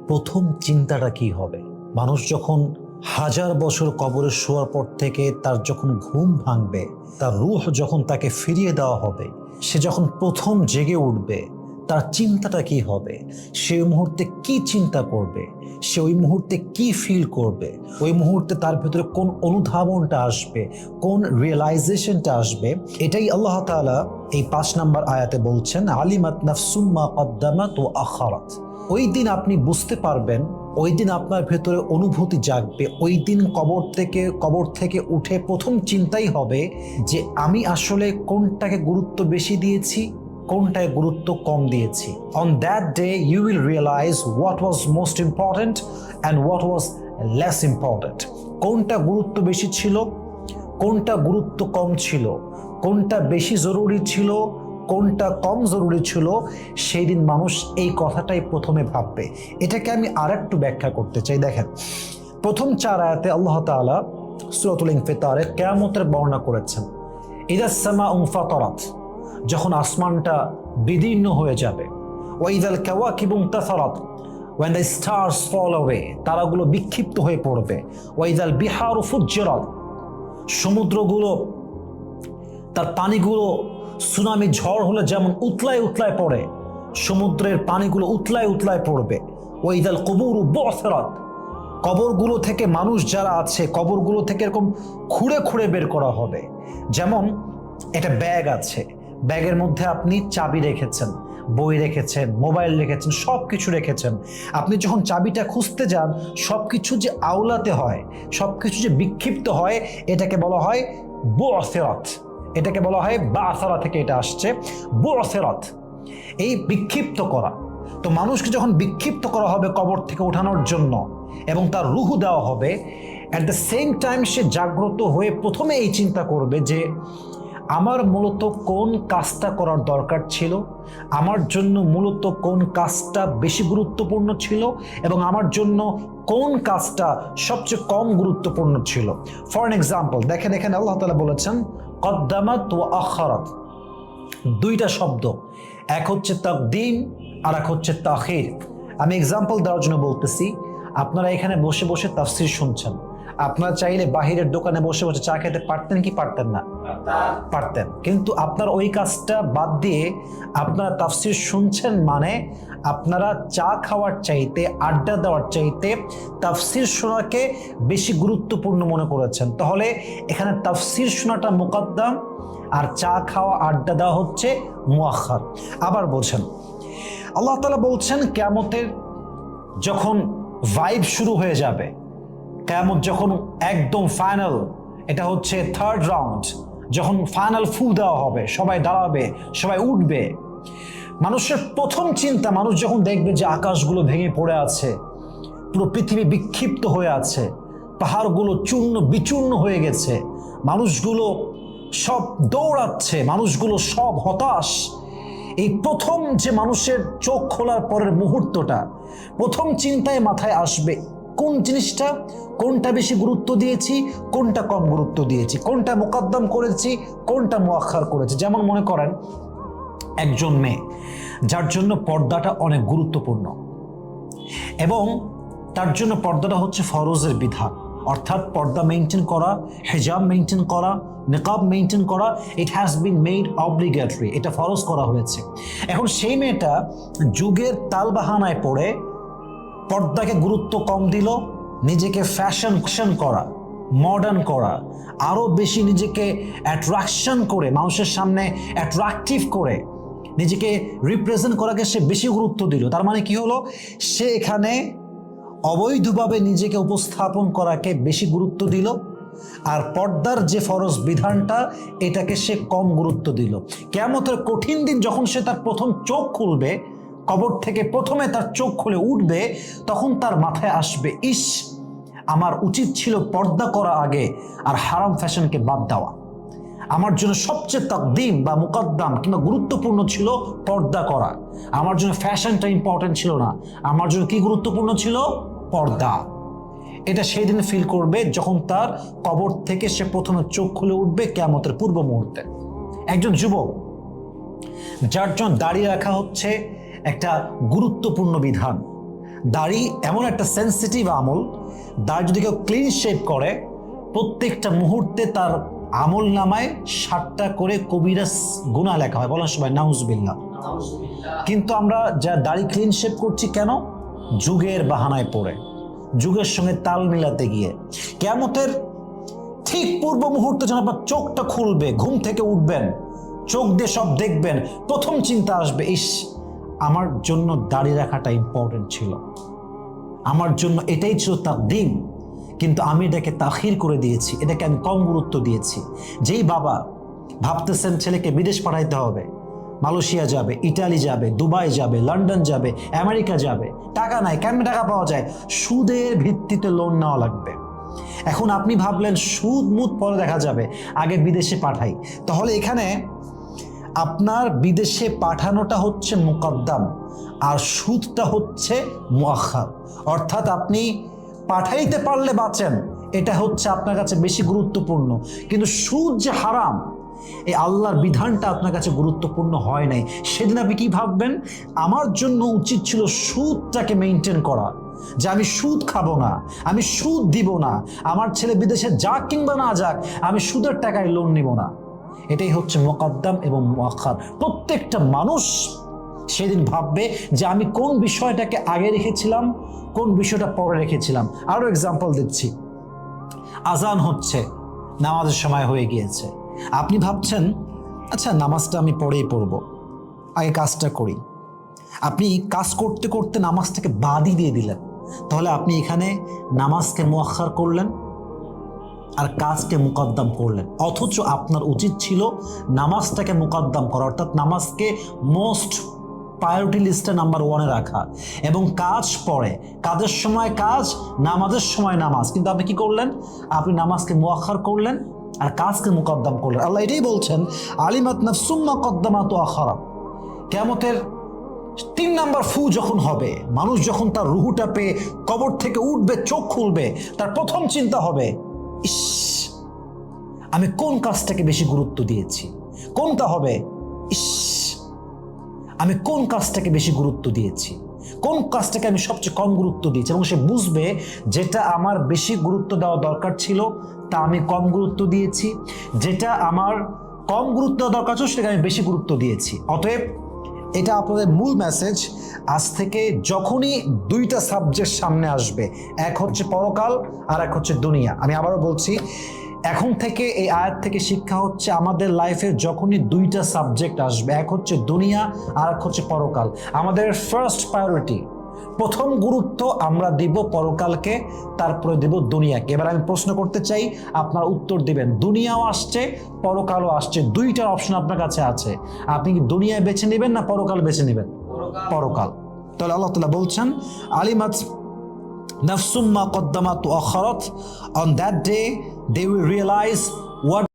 প্রথম চিন্তাটা কি হবে? মানুষ যখন হাজার বছর কবরে শোয়ার পর থেকে তার যখন ঘুম ভাঙবে, তার রূহ যখন তাকে ফিরিয়ে দেওয়া হবে, সে যখন প্রথম জেগে উঠবে, তার চিন্তাটা কি হবে? সে ওই মুহূর্তে কি চিন্তা করবে? সে ওই মুহূর্তে কি ফিল করবে? ওই মুহূর্তে তার ভিতরে কোন অনুধাবনটা আসবে, কোন রিয়েলাইজেশনটা আসবে? এটাই আল্লাহ তাআলা এই ৫ নম্বর আয়াতে বলছেন, আলিমাত নাফসুম মা কদ্দামাত ওয়া আখারাত। ওই দিন আপনি বুঝতে পারবেন, ওই দিন আপনার ভেতরে অনুভূতি জাগবে, ওই দিন কবর থেকে উঠে প্রথম চিন্তাই হবে যে আমি আসলে কোনটাকে গুরুত্ব বেশি দিয়েছি, কোনটায় গুরুত্ব কম দিয়েছি। On that day you will realise what was most important and what was less important. কোনটা গুরুত্ব বেশি ছিল, কোনটা গুরুত্ব কম ছিল, কোনটা বেশি জরুরি ছিল, কোনটা কম জরুরি ছিল, সেই দিন মানুষ এই কথাটাই প্রথমে ভাববে। এটাকে আমি আরেকটু ব্যাখ্যা করতে চাই। দেখেন, প্রথম ৪ আয়াতে আল্লাহ তাআলা সূরাতুল ইনফিতারে কিয়ামতের বর্ণনা করেছেন। ইদাস সামাউ ফাতারাত, যখন আসমানটা বিদীর্ণ হয়ে যাবে। ওয়াইদাল কাওয়াকিবু ইনতাসারাত, when the stars fall away, তারাগুলো বিক্ষিপ্ত হয়ে পড়বে। ওয়াইদাল বিহারু ফুজ্জিরাত, সমুদ্রগুলো তার পানিগুলো সুনামি ঝড় হলে যেমন উতলায় উতলায় পড়ে, সমুদ্রের পানিগুলো উতলায় উতলায় পড়বে। ওয়াইদাল কুবুরু বু'থিরাত, কবরগুলো থেকে মানুষ যারা আছে, কবরগুলো থেকে এরকম খুঁড়ে খুঁড়ে বের করা হবে। যেমন একটা ব্যাগ আছে, ব্যাগের মধ্যে আপনি চাবি রেখেছেন, বই রেখেছেন, মোবাইল রেখেছেন, সব কিছু রেখেছেন। আপনি যখন চাবিটা খুঁজতে যান, সব কিছু যে আওলাতে হয়, সব কিছু যে বিক্ষিপ্ত হয়, এটাকে বলা হয় বু'থিরাত। এটাকে বলা হয় বা'সারা থেকে এটা আসছে, বু'থিরাত, এই বিক্ষিপ্ত করা। তো মানুষকে যখন বিক্ষিপ্ত করা হবে কবর থেকে ওঠানোর জন্য এবং তার রূহ দেওয়া হবে, অ্যাট দ্য সেম টাইম সে জাগ্রত হয়ে প্রথমে এই চিন্তা করবে যে আমার মূলত কোন কাজটা করার দরকার ছিল, আমার জন্য মূলত কোন কাজটা বেশি গুরুত্বপূর্ণ ছিল এবং আমার জন্য কোন কাজটা সবচেয়ে কম গুরুত্বপূর্ণ ছিল। ফর এন এক্সাম্পল, দেখেন এখানে আল্লাহ তাআলা বলেছেন কদ্দামাত ওয়া আখারাত, দুইটা শব্দ, এক হচ্ছে তাকদিম আর এক হচ্ছে তাখির। আমি এক্সাম্পল দেওয়ার জন্য বলতেছি, আপনারা এখানে বসে বসে তাফসীর শুনছেন, আপনারা চাইলে বাহিরের দোকানে বসে বসে চা খেতে পারতেন কি পারতেন না? পারতেন। কিন্তু আপনার ওই কাজটা বাদ দিয়ে আপনারা তাফসীর শুনছেন, মানে আপনারা চা খাওয়ার চাইতে, আড্ডা দেওয়ার চাইতে তাফসীর শোনাকে বেশি গুরুত্বপূর্ণ মনে করেছেন। তাহলে এখানে তাফসীর শোনাটা মুকদ্দাম আর চা খাওয়া, আড্ডা দেওয়া হচ্ছে মুআখার। আবার বলছেন, আল্লাহ তাআলা বলছেন কিয়ামতের যখন ভাইব শুরু হয়ে যাবে, কিয়ামত যখন একদম ফাইনাল, এটা হচ্ছে 3rd রাউন্ড, যখন ফাইনাল ফু দেওয়া হবে, সবাই দাঁড়াবে, সবাই উঠবে, মানুষের প্রথম চিন্তা, মানুষ যখন দেখবে যে আকাশগুলো ভেঙে পড়ে আছে, পুরো পৃথিবী বিক্ষিপ্ত হয়ে আছে, পাহাড়গুলো চূর্ণ বিচূর্ণ হয়ে গেছে, মানুষগুলো সব দৌড়াচ্ছে, মানুষগুলো সব হতাশ, এই প্রথম যে মানুষের চোখ খোলার পরের মুহূর্তটা, প্রথম চিন্তায় মাথায় আসবে কোন জিনিসটা, কোনটা বেশি গুরুত্ব দিয়েছি, কোনটা কম গুরুত্ব দিয়েছি, কোনটা মুকদ্দম করেছি, কোনটা মুআখার করেছি। যেমন মনে করেন একজন মেয়ে যার জন্য পর্দাটা অনেক গুরুত্বপূর্ণ এবং তার জন্য পর্দাটা হচ্ছে ফরজের বিধান, অর্থাৎ পর্দা মেনটেন করা, হিজাব মেনটেন করা, নিকাব মেনটেন করা, it has been made obligatory, এটা ফরজ করা হয়েছে। এখন সেই মেয়েটা যুগের তালবাহানায় পড়ে পর্দাকে গুরুত্ব কম দিল, নিজেকে ফ্যাশন করা, মডার্ন করা, আরও বেশি নিজেকে অ্যাট্রাকশন করে, মানুষের সামনে অ্যাট্রাকটিভ করে নিজেকে রিপ্রেজেন্ট করাকে সে বেশি গুরুত্ব দিল। তার মানে কি হলো, সে এখানে অবৈধভাবে নিজেকে উপস্থাপন করাকে বেশি গুরুত্ব দিল, আর পর্দার যে ফরজ বিধানটা এটাকে সে কম গুরুত্ব দিল। কিয়ামতের কঠিন দিন যখন সে তার প্রথম চোখ খুলবে, কবর থেকে প্রথমে তার চোখ খুলে উঠবে, তখন তার মাথায় আসবে, ইস, আমার উচিত ছিল পর্দা করা আগে আর হারাম ফ্যাশনকে বাদ দেওয়া। আমার জন্য সবচেয়ে তাকদিম বা মুকদ্দাম কিংবা গুরুত্বপূর্ণ ছিল পর্দা করা, আমার জন্য ফ্যাশনটা ইম্পর্টেন্ট ছিল না, আমার জন্য কি গুরুত্বপূর্ণ ছিল? পর্দা। এটা সেই দিন ফিল করবে যখন তার কবর থেকে সে প্রথমে চোখ খুলে উঠবে কিয়ামতের পূর্ব মুহূর্তে। একজন যুবক যার জন্য দাড়ি রাখা হচ্ছে একটা গুরুত্বপূর্ণ বিধান, দাড়ি এমন একটা সেন্সিটিভ আমল, দাড়ি যদি কেউ ক্লিন শেভ করে প্রত্যেকটা মুহূর্তে তার আমল নামায় 7টা করে কবিরাস গুনাহ লেখা হয়। বলার সময় নাউজুবিল্লাহ। কিন্তু আমরা যা দাড়ি ক্লিন শেভ করছি কেন? যুগের বাহানায় পড়ে, যুগের সঙ্গে তাল মিলাতে গিয়ে। কিয়ামতের ঠিক পূর্ব মুহূর্তে যখন আপনার চোখটা খুলবে, ঘুম থেকে উঠবেন, চোখ দিয়ে সব দেখবেন, প্রথম চিন্তা আসবে, ইস, আমার জন্য দাড়ি রাখাটা ইম্পর্টেন্ট ছিল, আমার জন্য এটাই ছিল তাকদীম, কিন্তু আমি এটাকে তাখির করে দিয়েছি, এটাকে আমি কম গুরুত্ব দিয়েছি। যেই বাবা ভাবতেছেন ছেলেকে বিদেশ পাঠাইতে হবে, মালয়েশিয়া যাবে, ইটালি যাবে, দুবাই যাবে, লন্ডন যাবে, আমেরিকা যাবে, টাকা নাই, কেমনে টাকা পাওয়া যায়? সুদের ভিত্তিতে লোন নেওয়া লাগবে। এখন আপনি ভাবলেন সুদ মুদ পরে দেখা যাবে, আগে বিদেশে পাঠাই। তাহলে এখানে আপনার বিদেশে পাঠানোটা হচ্ছে মুকদ্দাম, আর সুদটা হচ্ছে মুআখার। অর্থাৎ আপনি পাঠাইতে পারলে বাঁচেন, এটা হচ্ছে আপনার কাছে বেশি গুরুত্বপূর্ণ। কিন্তু সুদ যে হারাম, এই আল্লাহর বিধানটা আপনার কাছে গুরুত্বপূর্ণ হয় নাই। সেদিন আপনি কি ভাববেন? আমার জন্য উচিত ছিল সুদটাকে মেনটেন করা, যে আমি সুদ খাবো না, আমি সুদ দিব না, আমার ছেলে বিদেশে যাক কিংবা না যাক, আমি সুদের টাকায় লোন নিব না। এটাই হচ্ছে মুকদ্দাম এবং মুআখার। প্রত্যেকটা মানুষ সেদিন ভাববে যে আমি কোন বিষয়টাকে আগে রেখেছিলাম, কোন বিষয়টা পরে রেখেছিলাম। আরো এক্সাম্পল দিচ্ছি। আজান হচ্ছে, নামাজের সময় হয়ে গিয়েছে, আপনি ভাবছেন আচ্ছা নামাজটা আমি পরেই পড়ব, আগে কাজটা করি। আপনি কাজ করতে করতে নামাজটাকে বাদই দিয়ে দিলেন। তাহলে আপনি এখানে নামাজকে মুআখার করলেন আর কাজকে মুকদ্দাম করলেন। অথচ আপনার উচিত ছিল নামাজটাকে মুকদ্দাম করা, অর্থাৎ নামাজকে মোস্ট প্রায়োরিটি লিস্টে নাম্বার 1-এ রাখা, এবং কাজ পরে, কাজের সময় কাজ, নামাজের সময় নামাজ। কিন্তু আপনি কি করলেন? আপনি নামাজকে মুআখার করলেন আর কাজকে মুকদ্দাম করলেন। আল্লাহ এটাই বলছেন, আলিমাত নাফসুম মা কদ্দামাত ওয়া আখারাত। কিয়ামতের 3 নাম্বার ফু যখন হবে, মানুষ যখন তার রুহুটা পেয়ে কবর থেকে উঠবে, চোখ খুলবে, তার প্রথম চিন্তা হবে, ইস, আমি কোন কাজটাকে বেশি গুরুত্ব দিয়েছি। কোনটা হবে? ইস, আমি কোন কাজটাকে বেশি গুরুত্ব দিয়েছি, কোন কাজটাকে আমি সবচেয়ে কম গুরুত্ব দিয়েছি। এবং সে বুঝবে যেটা আমার বেশি গুরুত্ব দেওয়া দরকার ছিল তা আমি কম গুরুত্ব দিয়েছি, যেটা আমার কম গুরুত্ব দেওয়া দরকার ছিল সেটাকে আমি বেশি গুরুত্ব দিয়েছি। অতএব এটা আপনাদের মূল মেসেজ। আজ থেকে যখনই 2টা সাবজেক্ট সামনে আসবে, এক হচ্ছে পরকাল আর এক হচ্ছে দুনিয়া, আমি আবারও বলছি, এখন থেকে এই আয়াত থেকে শিক্ষা হচ্ছে আমাদের লাইফে যখনই 2টা সাবজেক্ট আসবে, এক হচ্ছে দুনিয়া আর এক হচ্ছে পরকাল, আমাদের ফার্স্ট প্রায়োরিটি, প্রথম গুরুত্ব আমরা দিব পরকালকে, তারপরে দেব দুনিয়াকে। এবার আমি প্রশ্ন করতে চাই, আপনার উত্তর দিবেন। দুনিয়াও আসছে, পরকালও আসছে, 2টা অপশন আপনার কাছে আছে। আপনি কি দুনিয়ায় বেছে নেবেন না পরকাল বেছে নেবেন? পরকাল। তাহলে আল্লাহ তাআলা বলছেন, আলিমাত নাফসুম মা কদ্দামাত ওয়া আখারাত, on that day they will realize what